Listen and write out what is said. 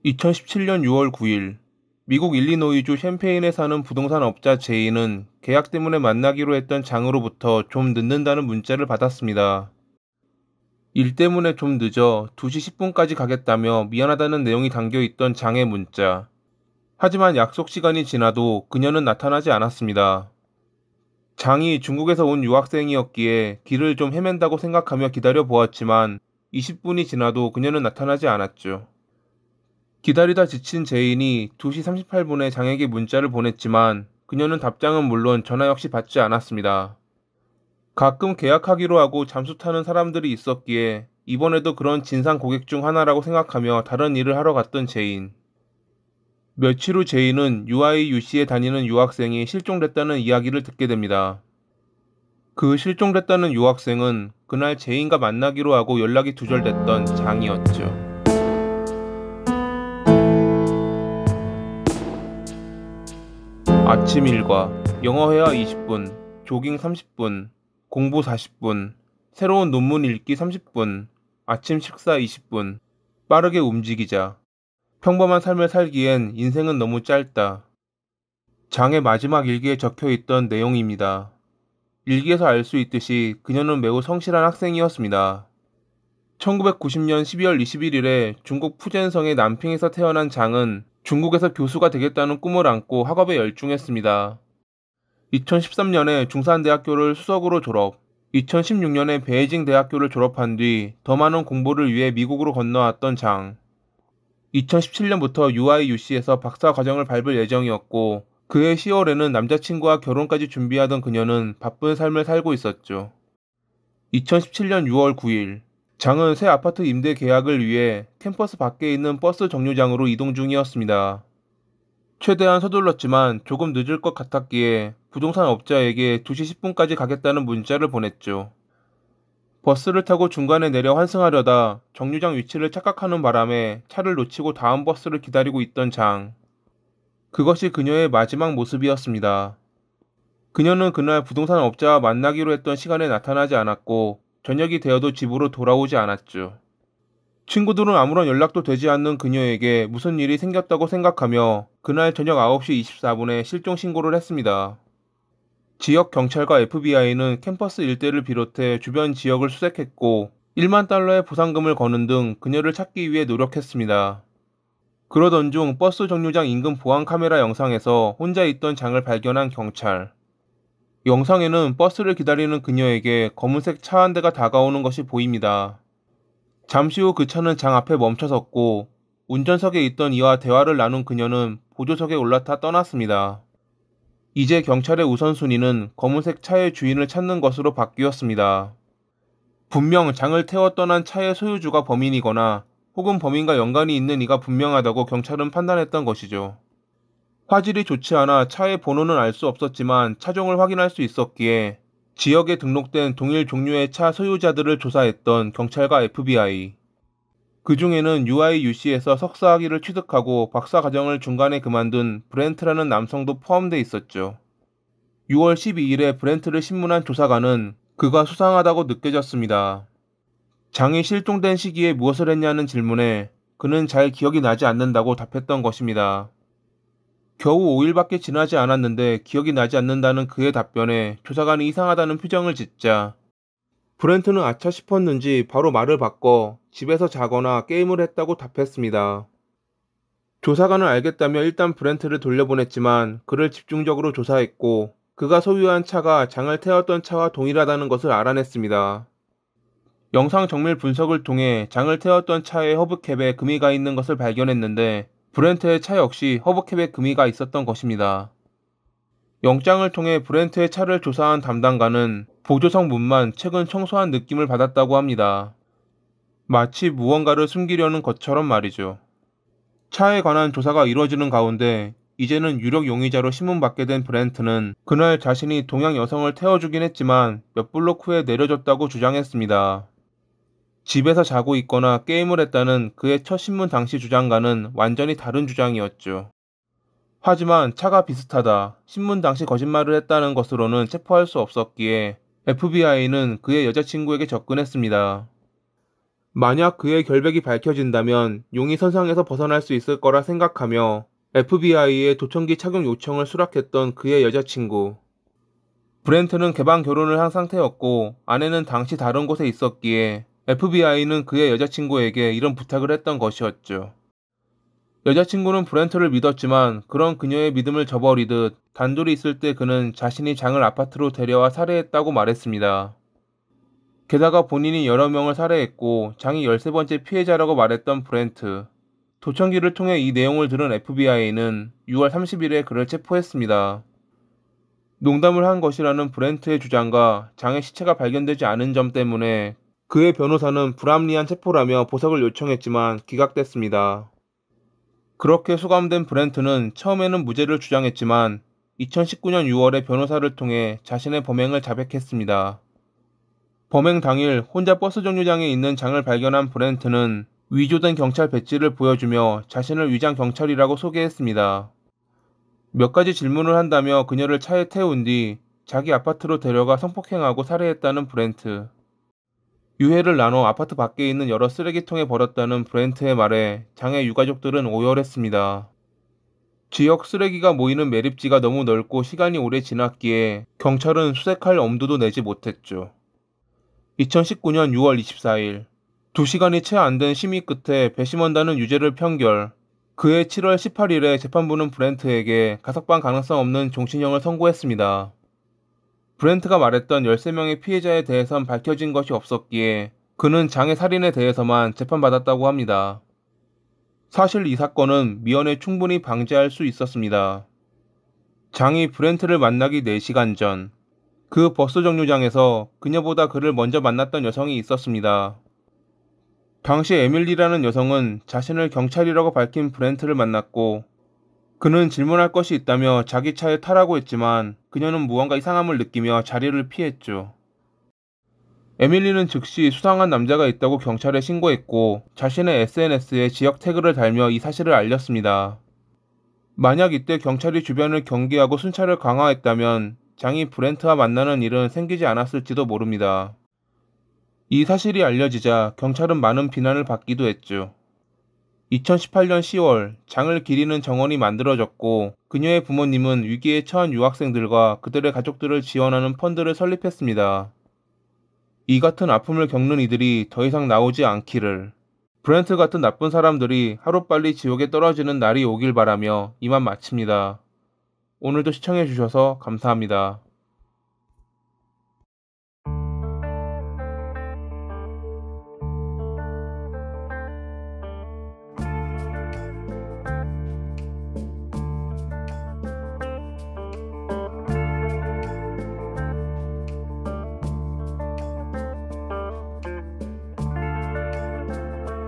2017년 6월 9일, 미국 일리노이주 샴페인에 사는 부동산 업자 제이는 계약 때문에 만나기로 했던 장으로부터 좀 늦는다는 문자를 받았습니다. 일 때문에 좀 늦어 2시 10분까지 가겠다며 미안하다는 내용이 담겨 있던 장의 문자. 하지만 약속 시간이 지나도 그녀는 나타나지 않았습니다. 장이 중국에서 온 유학생이었기에 길을 좀 헤맨다고 생각하며 기다려 보았지만 20분이 지나도 그녀는 나타나지 않았죠. 기다리다 지친 제인이 2시 38분에 장에게 문자를 보냈지만 그녀는 답장은 물론 전화 역시 받지 않았습니다. 가끔 계약하기로 하고 잠수 타는 사람들이 있었기에 이번에도 그런 진상 고객 중 하나라고 생각하며 다른 일을 하러 갔던 제인. 며칠 후 제인은 UIUC에 다니는 유학생이 실종됐다는 이야기를 듣게 됩니다. 그 실종됐다는 유학생은 그날 제인과 만나기로 하고 연락이 두절됐던 장이었죠. 아침 일과, 영어 회화 20분, 조깅 30분, 공부 40분, 새로운 논문 읽기 30분, 아침 식사 20분, 빠르게 움직이자. 평범한 삶을 살기엔 인생은 너무 짧다. 장의 마지막 일기에 적혀 있던 내용입니다. 일기에서 알 수 있듯이 그녀는 매우 성실한 학생이었습니다. 1990년 12월 21일에 중국 푸젠성의 남핑에서 태어난 장은 중국에서 교수가 되겠다는 꿈을 안고 학업에 열중했습니다. 2013년에 중산대학교를 수석으로 졸업, 2016년에 베이징 대학교를 졸업한 뒤 더 많은 공부를 위해 미국으로 건너왔던 장. 2017년부터 UIUC에서 박사 과정을 밟을 예정이었고 그해 10월에는 남자친구와 결혼까지 준비하던 그녀는 바쁜 삶을 살고 있었죠. 2017년 6월 9일, 장은 새 아파트 임대 계약을 위해 캠퍼스 밖에 있는 버스 정류장으로 이동 중이었습니다. 최대한 서둘렀지만 조금 늦을 것 같았기에 부동산 업자에게 2시 10분까지 가겠다는 문자를 보냈죠. 버스를 타고 중간에 내려 환승하려다 정류장 위치를 착각하는 바람에 차를 놓치고 다음 버스를 기다리고 있던 장. 그것이 그녀의 마지막 모습이었습니다. 그녀는 그날 부동산 업자와 만나기로 했던 시간에 나타나지 않았고 저녁이 되어도 집으로 돌아오지 않았죠. 친구들은 아무런 연락도 되지 않는 그녀에게 무슨 일이 생겼다고 생각하며 그날 저녁 9시 24분에 실종 신고를 했습니다. 지역 경찰과 FBI는 캠퍼스 일대를 비롯해 주변 지역을 수색했고 1만 달러의 보상금을 거는 등 그녀를 찾기 위해 노력했습니다. 그러던 중 버스 정류장 인근 보안 카메라 영상에서 혼자 있던 장을 발견한 경찰. 영상에는 버스를 기다리는 그녀에게 검은색 차 한 대가 다가오는 것이 보입니다. 잠시 후 그 차는 장 앞에 멈춰섰고 운전석에 있던 이와 대화를 나눈 그녀는 보조석에 올라타 떠났습니다. 이제 경찰의 우선순위는 검은색 차의 주인을 찾는 것으로 바뀌었습니다. 분명 장을 태워 떠난 차의 소유주가 범인이거나 혹은 범인과 연관이 있는 이가 분명하다고 경찰은 판단했던 것이죠. 화질이 좋지 않아 차의 번호는 알 수 없었지만 차종을 확인할 수 있었기에 지역에 등록된 동일 종류의 차 소유자들을 조사했던 경찰과 FBI. 그 중에는 UIUC에서 석사학위를 취득하고 박사 과정을 중간에 그만둔 브렌트라는 남성도 포함돼 있었죠. 6월 12일에 브렌트를 신문한 조사관은 그가 수상하다고 느껴졌습니다. 장이 실종된 시기에 무엇을 했냐는 질문에 그는 잘 기억이 나지 않는다고 답했던 것입니다. 겨우 5일밖에 지나지 않았는데 기억이 나지 않는다는 그의 답변에 조사관이 이상하다는 표정을 짓자 브렌트는 아차 싶었는지 바로 말을 바꿔 집에서 자거나 게임을 했다고 답했습니다. 조사관은 알겠다며 일단 브렌트를 돌려보냈지만 그를 집중적으로 조사했고 그가 소유한 차가 장을 태웠던 차와 동일하다는 것을 알아냈습니다. 영상 정밀 분석을 통해 장을 태웠던 차의 허브캡에 금이가 있는 것을 발견했는데 브렌트의 차 역시 허브캡에 금이가 있었던 것입니다. 영장을 통해 브렌트의 차를 조사한 담당관은 보조석 문만 최근 청소한 느낌을 받았다고 합니다. 마치 무언가를 숨기려는 것처럼 말이죠. 차에 관한 조사가 이루어지는 가운데 이제는 유력 용의자로 신문받게 된 브렌트는 그날 자신이 동양 여성을 태워주긴 했지만 몇 블록 후에 내려줬다고 주장했습니다. 집에서 자고 있거나 게임을 했다는 그의 첫 신문 당시 주장과는 완전히 다른 주장이었죠. 하지만 차가 비슷하다, 신문 당시 거짓말을 했다는 것으로는 체포할 수 없었기에 FBI는 그의 여자친구에게 접근했습니다. 만약 그의 결백이 밝혀진다면 용의 선상에서 벗어날 수 있을 거라 생각하며 FBI의 도청기 착용 요청을 수락했던 그의 여자친구. 브렌트는 개방 결혼을 한 상태였고 아내는 당시 다른 곳에 있었기에 FBI는 그의 여자친구에게 이런 부탁을 했던 것이었죠. 여자친구는 브렌트를 믿었지만 그런 그녀의 믿음을 저버리듯 단둘이 있을 때 그는 자신이 장을 아파트로 데려와 살해했다고 말했습니다. 게다가 본인이 여러 명을 살해했고 장이 13번째 피해자라고 말했던 브렌트. 도청기를 통해 이 내용을 들은 FBI는 6월 30일에 그를 체포했습니다. 농담을 한 것이라는 브렌트의 주장과 장의 시체가 발견되지 않은 점 때문에 그의 변호사는 불합리한 체포라며 보석을 요청했지만 기각됐습니다. 그렇게 수감된 브렌트는 처음에는 무죄를 주장했지만 2019년 6월에 변호사를 통해 자신의 범행을 자백했습니다. 범행 당일 혼자 버스 정류장에 있는 장을 발견한 브렌트는 위조된 경찰 배지를 보여주며 자신을 위장 경찰이라고 소개했습니다. 몇 가지 질문을 한다며 그녀를 차에 태운 뒤 자기 아파트로 데려가 성폭행하고 살해했다는 브렌트. 유해를 나눠 아파트 밖에 있는 여러 쓰레기통에 버렸다는 브렌트의 말에 장의 유가족들은 오열했습니다. 지역 쓰레기가 모이는 매립지가 너무 넓고 시간이 오래 지났기에 경찰은 수색할 엄두도 내지 못했죠. 2019년 6월 24일 2시간이 채 안 된 심의 끝에 배심원단은 유죄를 판결. 그해 7월 18일에 재판부는 브렌트에게 가석방 가능성 없는 종신형을 선고했습니다. 브렌트가 말했던 13명의 피해자에 대해선 밝혀진 것이 없었기에 그는 장의 살인에 대해서만 재판받았다고 합니다. 사실 이 사건은 미연에 충분히 방지할 수 있었습니다. 장이 브렌트를 만나기 4시간 전, 그 버스 정류장에서 그녀보다 그를 먼저 만났던 여성이 있었습니다. 당시 에밀리라는 여성은 자신을 경찰이라고 밝힌 브렌트를 만났고 그는 질문할 것이 있다며 자기 차에 타라고 했지만 그녀는 무언가 이상함을 느끼며 자리를 피했죠. 에밀리는 즉시 수상한 남자가 있다고 경찰에 신고했고 자신의 SNS에 지역 태그를 달며 이 사실을 알렸습니다. 만약 이때 경찰이 주변을 경계하고 순찰을 강화했다면 장이 브렌트와 만나는 일은 생기지 않았을지도 모릅니다. 이 사실이 알려지자 경찰은 많은 비난을 받기도 했죠. 2018년 10월 장을 기리는 정원이 만들어졌고 그녀의 부모님은 위기에 처한 유학생들과 그들의 가족들을 지원하는 펀드를 설립했습니다. 이 같은 아픔을 겪는 이들이 더 이상 나오지 않기를, 브렌트 같은 나쁜 사람들이 하루빨리 지옥에 떨어지는 날이 오길 바라며 이만 마칩니다. 오늘도 시청해주셔서 감사합니다.